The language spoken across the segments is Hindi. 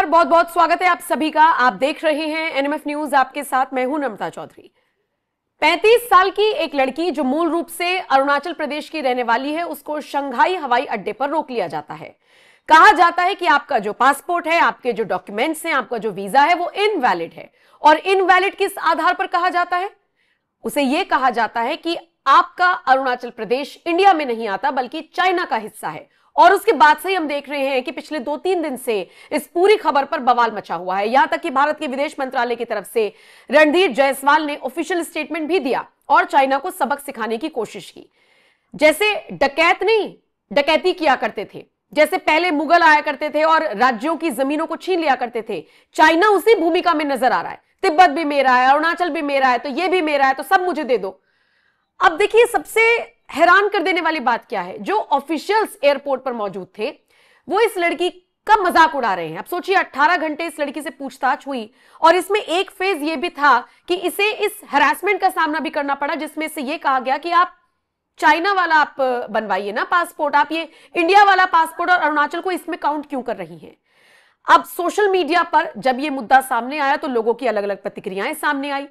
नमस्कार, बहुत बहुत स्वागत है आप सभी का। आप देख रहे हैं एनएमएफ न्यूज, आपके साथ मैं हूं नम्रता चौधरी। 35 साल की एक लड़की जो मूल रूप से अरुणाचल प्रदेश की रहने वाली है, उसको शंघाई हवाई अड्डे पर रोक लिया जाता है। कहा जाता है कि आपका जो पासपोर्ट है, आपके जो डॉक्यूमेंट्स हैं, आपका जो वीजा है वो इनवैलिड है। और इनवैलिड किस आधार पर कहा जाता है? उसे यह कहा जाता है कि आपका अरुणाचल प्रदेश इंडिया में नहीं आता बल्कि चाइना का हिस्सा है। और उसके बाद से ही हम देख रहे हैं कि पिछले 2-3 दिन से इस पूरी खबर पर बवाल मचा हुआ है। यहां तक कि भारत के विदेश मंत्रालय की तरफ से रणधीर जायसवाल ने ऑफिशियल स्टेटमेंट भी दिया और चाइना को सबक सिखाने की कोशिश की। जैसे डकैत नहीं, डकैती किया करते थे, जैसे पहले मुगल आया करते थे और राज्यों की जमीनों को छीन लिया करते थे, चाइना उसी भूमिका में नजर आ रहा है। तिब्बत भी मेरा है, अरुणाचल भी मेरा है, तो ये भी मेरा है, तो सब मुझे दे दो। अब देखिए, सबसे हैरान कर देने वाली बात क्या है, जो ऑफिशियल्स एयरपोर्ट पर मौजूद थे वो इस लड़की का मजाक उड़ा रहे हैं। अब सोचिए, 18 घंटे इस लड़की से पूछताछ हुई और इसमें एक फेज ये भी था कि इसे इस हरासमेंट का सामना भी करना पड़ा, जिसमें से ये कहा गया कि आप चाइना वाला आप बनवाइए ना पासपोर्ट, आप ये इंडिया वाला पासपोर्ट और अरुणाचल को इसमें काउंट क्यों कर रही हैं। अब सोशल मीडिया पर जब ये मुद्दा सामने आया तो लोगों की अलग अलग प्रतिक्रियाएं सामने आई।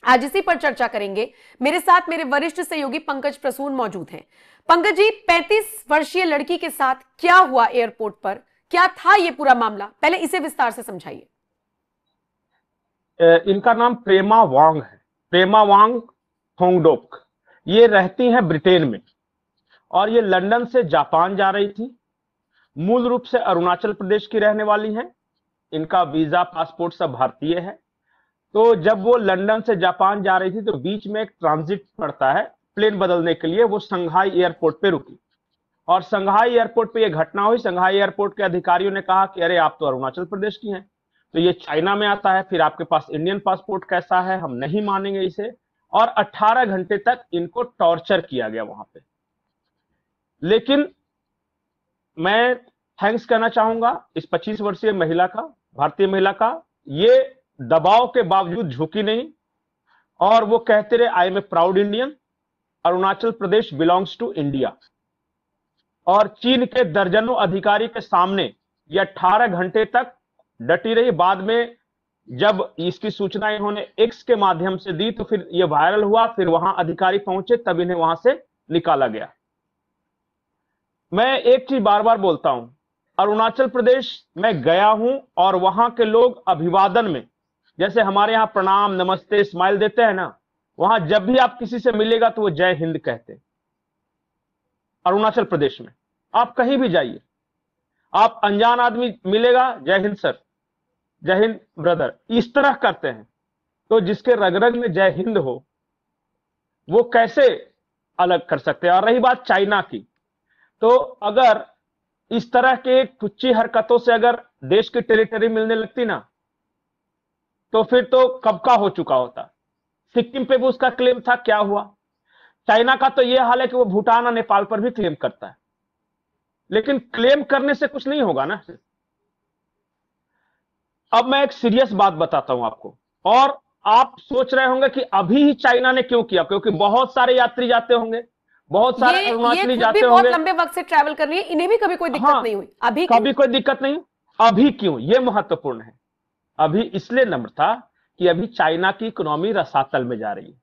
आज इसी पर चर्चा करेंगे। मेरे साथ मेरे वरिष्ठ सहयोगी पंकज प्रसून मौजूद हैं। पंकज जी, 35 वर्षीय लड़की के साथ क्या हुआ एयरपोर्ट पर, क्या था ये पूरा मामला, पहले इसे विस्तार से समझाइए। इनका नाम प्रेमा वांग है, प्रेमा वांग थोंगडोक। ये रहती हैं ब्रिटेन में और ये लंदन से जापान जा रही थी। मूल रूप से अरुणाचल प्रदेश की रहने वाली हैं। इनका वीजा पासपोर्ट सब भारतीय है। तो जब वो लंदन से जापान जा रही थी तो बीच में एक ट्रांजिट पड़ता है प्लेन बदलने के लिए, वो संघाई एयरपोर्ट पे रुकी और संघाई एयरपोर्ट पे ये घटना हुई। संघाई एयरपोर्ट के अधिकारियों ने कहा कि अरे आप तो अरुणाचल प्रदेश की हैं, तो ये चाइना में आता है, फिर आपके पास इंडियन पासपोर्ट कैसा है, हम नहीं मानेंगे इसे। और 18 घंटे तक इनको टॉर्चर किया गया वहां पे। लेकिन मैं थैंक्स कहना चाहूंगा इस 25 वर्षीय महिला का, भारतीय महिला का। ये दबाव के बावजूद झुकी नहीं और वो कहते रहे I am a proud Indian, Arunachal Pradesh belongs to India. और चीन के दर्जनों अधिकारी के सामने ये 18 घंटे तक डटी रही। बाद में जब इसकी सूचना इन्होंने एक्स के माध्यम से दी तो फिर ये वायरल हुआ, फिर वहां अधिकारी पहुंचे, तब इन्हें वहां से निकाला गया। मैं एक चीज बार बार बोलता हूं, अरुणाचल प्रदेश में गया हूं और वहां के लोग अभिवादन में, जैसे हमारे यहां प्रणाम, नमस्ते, स्माइल देते हैं ना, वहां जब भी आप किसी से मिलेगा तो वो जय हिंद कहते हैं। अरुणाचल प्रदेश में आप कहीं भी जाइए, आप अनजान आदमी मिलेगा, जय हिंद सर, जय हिंद ब्रदर, इस तरह करते हैं। तो जिसके रग रग में जय हिंद हो वो कैसे अलग कर सकते हैं। और रही बात चाइना की, तो अगर इस तरह के टुच्ची हरकतों से अगर देश की टेरिटरी मिलने लगती ना, तो फिर तो कब का हो चुका होता। सिक्किम पे भी उसका क्लेम था, क्या हुआ। चाइना का तो यह हाल है कि वो भूटान और नेपाल पर भी क्लेम करता है। लेकिन क्लेम करने से कुछ नहीं होगा ना। अब मैं एक सीरियस बात बताता हूं आपको, और आप सोच रहे होंगे कि अभी ही चाइना ने क्यों किया, क्योंकि बहुत सारे यात्री जाते होंगे, बहुत सारे अरुणाचली जाते होंगे, बहुत लंबे वक्त से ट्रैवल कर रही है, इन्हें भी कभी कोई दिक्कत नहीं हुई। अभी कभी कोई दिक्कत नहीं, अभी क्यों, यह महत्वपूर्ण है। अभी इसलिए नम्रता कि अभी चाइना की इकोनॉमी रसातल में जा रही है।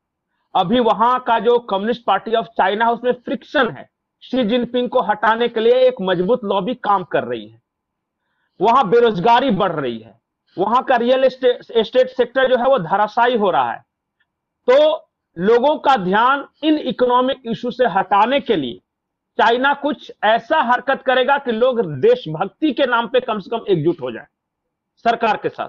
अभी वहां का जो कम्युनिस्ट पार्टी ऑफ चाइना है उसमें फ्रिक्शन है। शी जिनपिंग को हटाने के लिए एक मजबूत लॉबी काम कर रही है। वहां बेरोजगारी बढ़ रही है, वहां का रियल एस्टेट सेक्टर जो है वो धराशायी हो रहा है। तो लोगों का ध्यान इन इकोनॉमिक इशू से हटाने के लिए चाइना कुछ ऐसा हरकत करेगा कि लोग देशभक्ति के नाम पे कम से कम एकजुट हो जाए सरकार के साथ।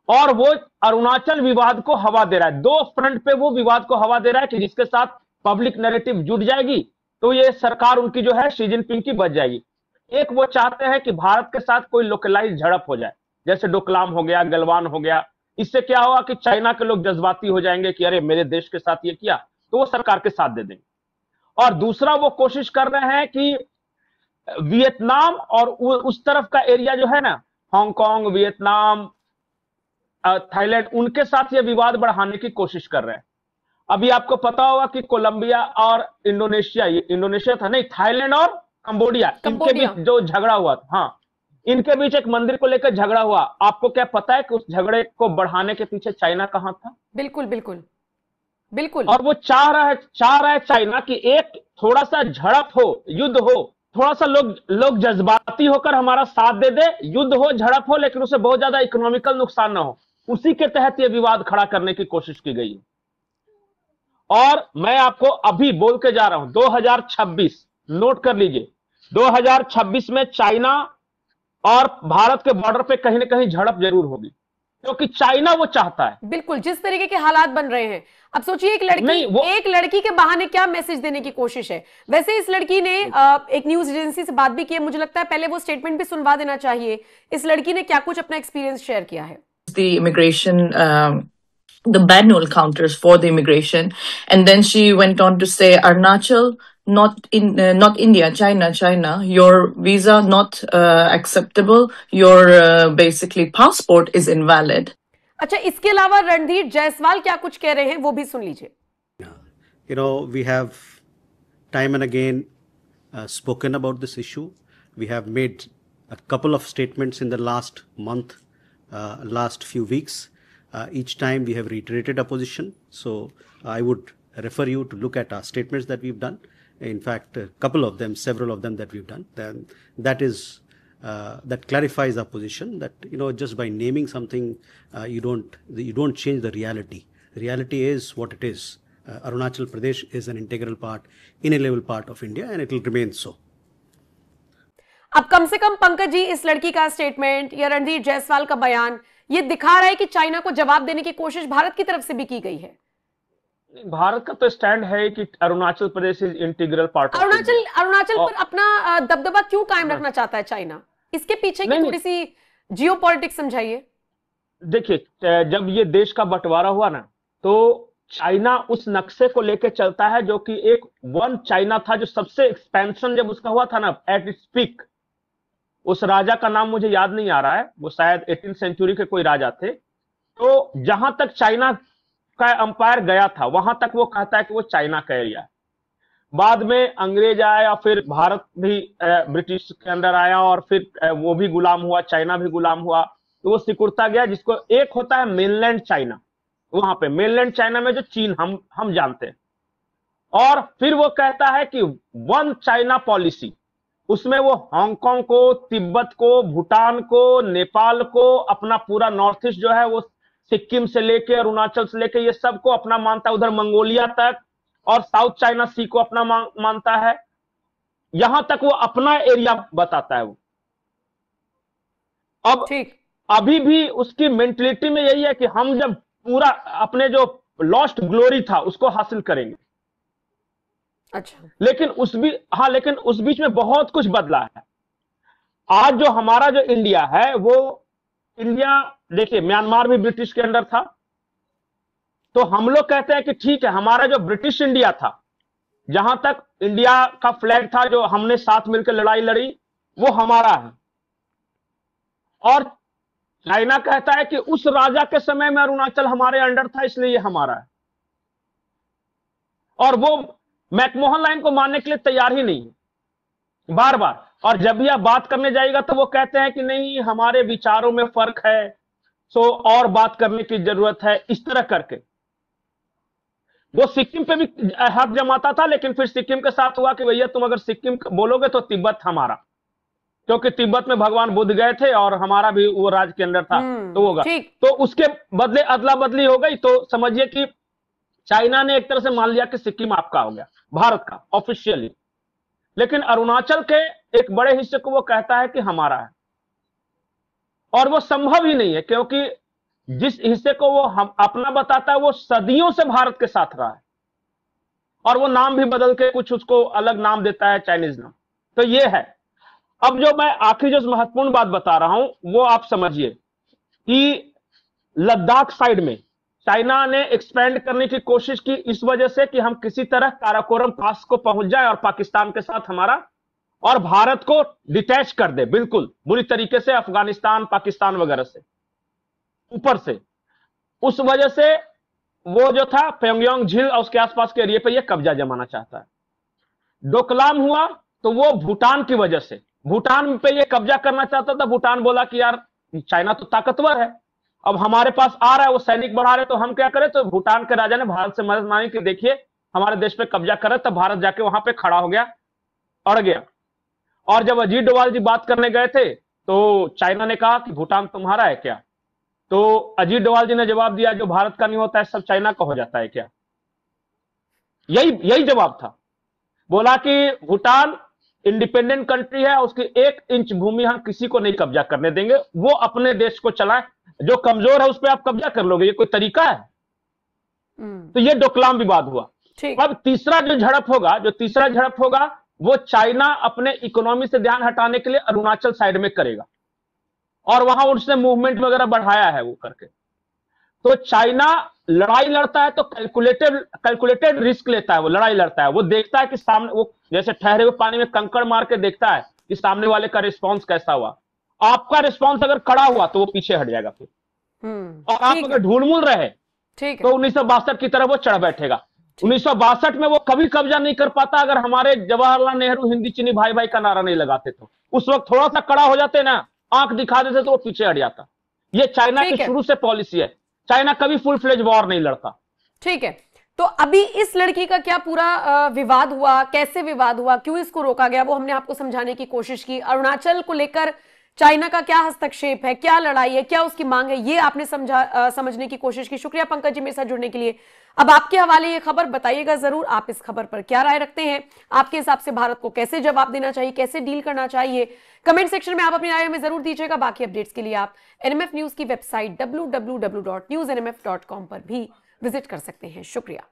और वो अरुणाचल विवाद को हवा दे रहा है, दो फ्रंट पे वो विवाद को हवा दे रहा है कि जिसके साथ पब्लिक नैरेटिव जुड़ जाएगी तो ये सरकार उनकी जो है शी जिनपिंग की बच जाएगी। एक वो चाहते हैं कि भारत के साथ कोई लोकलाइज झड़प हो जाए, जैसे डोकलाम हो गया, गलवान हो गया। इससे क्या होगा कि चाइना के लोग जज्बाती हो जाएंगे कि अरे मेरे देश के साथ ये किया, तो वो सरकार के साथ दे देंगे। और दूसरा वो कोशिश कर रहे हैं कि वियतनाम और उस तरफ का एरिया जो है ना, हांगकांग, वियतनाम, थाईलैंड, उनके साथ ये विवाद बढ़ाने की कोशिश कर रहे हैं। अभी आपको पता होगा कि कोलंबिया और इंडोनेशिया, ये इंडोनेशिया था नहीं, थाईलैंड और कंबोडिया, इनके बीच जो झगड़ा हुआ था, हाँ, इनके बीच एक मंदिर को लेकर झगड़ा हुआ। आपको क्या पता है कि उस झगड़े को बढ़ाने के पीछे चाइना कहां था? बिल्कुल बिल्कुल बिल्कुल। और वो चाह रहा है चाइना कि एक थोड़ा सा झड़प हो, युद्ध हो, थोड़ा सा लोग लोग जज्बाती होकर हमारा साथ दे दे, युद्ध हो, झड़प हो, लेकिन उसे बहुत ज्यादा इकोनॉमिकल नुकसान ना हो। उसी के तहत ये विवाद खड़ा करने की कोशिश की गई है। और मैं आपको अभी बोल के जा रहा हूं, 2026 नोट कर लीजिए, 2026 में चाइना और भारत के बॉर्डर पे कहीं ना कहीं झड़प जरूर होगी, क्योंकि चाइना वो चाहता है। बिल्कुल, जिस तरीके के हालात बन रहे हैं, अब सोचिए नहीं वो एक लड़की के बहाने क्या मैसेज देने की कोशिश है। वैसे इस लड़की ने एक न्यूज एजेंसी से बात भी की है, मुझे लगता है पहले वो स्टेटमेंट भी सुनवा देना चाहिए। इस लड़की ने क्या कुछ अपना एक्सपीरियंस शेयर किया है। The immigration, the manual counters for the immigration, and then she went on to say, Arunachal, not India, China, your visa not acceptable, your basically passport is invalid. अच्छा, इसके अलावा रणधीर जायसवाल क्या कुछ कह रहे हैं वो भी सुन लीजिए। You know, we have time and again spoken about this issue. We have made a couple of statements in the last month, last few weeks. Each time we have reiterated our position. So I would refer you to look at our statements that we've done. In fact, a couple of them, several of them that we've done. Then that is that clarifies our position. That, you know, just by naming something, you don't change the reality. The reality is what it is. Arunachal Pradesh is an integral part, inalienable part of India, and it will remain so. अब कम से कम पंकज जी, इस लड़की का स्टेटमेंट या रणधीर जायसवाल का बयान ये दिखा रहा है कि चाइना को जवाब देने की कोशिश भारत की तरफ से भी की गई है। भारत का तो स्टैंड है कि Arunachal Pradesh is integral part of Arunachal पर अपना दबदबा क्यों कायम रखना चाहता है चाइना? इसके पीछे की थोड़ी सी जियोपॉलिटिक्स समझाइए। देखिए, जब ये देश का बंटवारा हुआ ना, तो चाइना उस नक्शे को लेकर चलता है जो कि एक वन चाइना था, जो सबसे एक्सपेंशन जब उसका हुआ था ना एट इट्स पीक। उस राजा का नाम मुझे याद नहीं आ रहा है, वो शायद 18th सेंचुरी के कोई राजा थे। तो जहां तक चाइना का अंपायर गया था, वहां तक वो कहता है कि वो चाइना का एरिया है। बाद में अंग्रेज आया, फिर भारत भी ब्रिटिश के अंदर आया, और फिर वो भी गुलाम हुआ, चाइना भी गुलाम हुआ, तो वो सिकुड़ता गया। जिसको एक होता है मेनलैंड चाइना, वहां पे मेनलैंड चाइना में जो चीन हम जानते हैं। और फिर वो कहता है कि वन चाइना पॉलिसी, उसमें वो हांगकांग को, तिब्बत को, भूटान को, नेपाल को, अपना पूरा नॉर्थ ईस्ट जो है वो सिक्किम से लेके अरुणाचल से लेके ये सबको अपना मानता है, उधर मंगोलिया तक, और साउथ चाइना सी को अपना मानता है। यहां तक वो अपना एरिया बताता है वो। अब अभी भी उसकी मेंटलिटी में यही है कि हम जब पूरा अपने जो लॉस्ट ग्लोरी था उसको हासिल करेंगे। अच्छा, लेकिन उस बीच में बहुत कुछ बदला है। आज जो हमारा जो इंडिया है, वो इंडिया, देखिए म्यांमार भी ब्रिटिश के अंडर था, तो हम लोग कहते हैं कि ठीक है, हमारा जो ब्रिटिश इंडिया था, जहां तक इंडिया का फ्लैग था, जो हमने साथ मिलकर लड़ाई लड़ी, वो हमारा है। और चाइना कहता है कि उस राजा के समय में अरुणाचल हमारे अंडर था, इसलिए ये हमारा है। और वो मैकमोहन लाइन को मानने के लिए तैयार ही नहीं है, बार बार। और जब भी आप बात करने जाएगा तो वो कहते हैं कि नहीं, हमारे विचारों में फर्क है, सो और बात करने की जरूरत है, इस तरह करके। वो सिक्किम पे भी हक जमाता था, लेकिन फिर सिक्किम के साथ हुआ कि भैया तुम अगर सिक्किम बोलोगे तो तिब्बत हमारा, क्योंकि तिब्बत में भगवान बुद्ध गए थे और हमारा भी वो राज के अंदर था, तो होगा। तो उसके बदले अदला बदली हो गई। तो समझिए कि चाइना ने एक तरह से मान लिया कि सिक्किम आपका हो गया, भारत का ऑफिशियली। लेकिन अरुणाचल के एक बड़े हिस्से को वो कहता है कि हमारा है, और वो संभव ही नहीं है, क्योंकि जिस हिस्से को वो हम अपना बताता है, वो सदियों से भारत के साथ रहा है, और वो नाम भी बदल के कुछ उसको अलग नाम देता है, चाइनीज नाम। तो ये है। अब जो मैं आखिरी जो महत्वपूर्ण बात बता रहा हूं, वो आप समझिए कि लद्दाख साइड में चाइना ने एक्सपेंड करने की कोशिश की, इस वजह से कि हम किसी तरह काराकोरम पास को पहुंच जाए और पाकिस्तान के साथ हमारा, और भारत को डिटैच कर दे बिल्कुल बुरी तरीके से अफगानिस्तान, पाकिस्तान वगैरह से ऊपर से। उस वजह से वो जो था प्योंगयांग झील और उसके आसपास के एरिया पे ये कब्जा जमाना चाहता है। डोकलाम हुआ तो वो भूटान की वजह से, भूटान पे ये कब्जा करना चाहता था। भूटान बोला कि यार चाइना तो ताकतवर है, अब हमारे पास आ रहा है, वो सैनिक बढ़ा रहे, तो हम क्या करें। तो भूटान के राजा ने भारत से मदद मांगी कि देखिए हमारे देश पे कब्जा कर रहे, तब भारत जाके वहां पे खड़ा हो गया, अड़ गया। और जब अजीत डोभाल जी बात करने गए थे तो चाइना ने कहा कि भूटान तुम्हारा है क्या। तो अजीत डोभाल जी ने जवाब दिया, जो भारत का नहीं होता है सब चाइना का हो जाता है क्या। यही जवाब था। बोला कि भूटान इंडिपेंडेंट कंट्री है, उसकी 1 इंच भूमि हम किसी को नहीं कब्जा करने देंगे, वो अपने देश को चलाए, जो कमजोर है उस पर आप कब्जा कर लोगे, ये कोई तरीका है। तो ये डोकलाम विवाद हुआ। अब तीसरा झड़प होगा वो चाइना अपने इकोनॉमी से ध्यान हटाने के लिए अरुणाचल साइड में करेगा, और वहां उसने मूवमेंट वगैरह बढ़ाया है वो करके। तो चाइना लड़ाई लड़ता है तो कैलकुलेटेड रिस्क लेता है, वो लड़ाई लड़ता है, वो देखता है कि सामने, वो जैसे ठहरे हुए पानी में कंकड़ मार के देखता है कि सामने वाले का रिस्पॉन्स कैसा हुआ। आपका रिस्पॉन्स अगर कड़ा हुआ तो वो पीछे हट जाएगा फिर, और आप अगर ढूंढ रहे तो 1962 की तरह वो चढ़ बैठेगा। 1962 में वो कभी कब्जा नहीं कर पाता अगर हमारे जवाहरलाल नेहरू हिंदी चीनी भाई भाई का नारा नहीं लगाते। तो उस वक्त थोड़ा सा कड़ा हो जाते ना, आंख दिखा देते तो वो पीछे हट जाता। ये चाइना की शुरू से पॉलिसी है, चाइना कभी फुल फ्लेज वॉर नहीं लड़ता। ठीक है, तो अभी इस लड़की का क्या पूरा विवाद हुआ, कैसे विवाद हुआ, क्यों इसको रोका गया, वो हमने आपको समझाने की कोशिश की। अरुणाचल को लेकर चाइना का क्या हस्तक्षेप है, क्या लड़ाई है, क्या उसकी मांग है, ये आपने समझने की कोशिश की। शुक्रिया पंकज जी मेरे साथ जुड़ने के लिए। अब आपके हवाले ये खबर, बताइएगा जरूर आप इस खबर पर क्या राय रखते हैं। आपके हिसाब से भारत को कैसे जवाब देना चाहिए, कैसे डील करना चाहिए, कमेंट सेक्शन में आप अपनी राय में जरूर दीजिएगा। बाकी अपडेट्स के लिए आप एनएमएफ न्यूज की वेबसाइट www.newsnmf.com पर भी विजिट कर सकते हैं। शुक्रिया।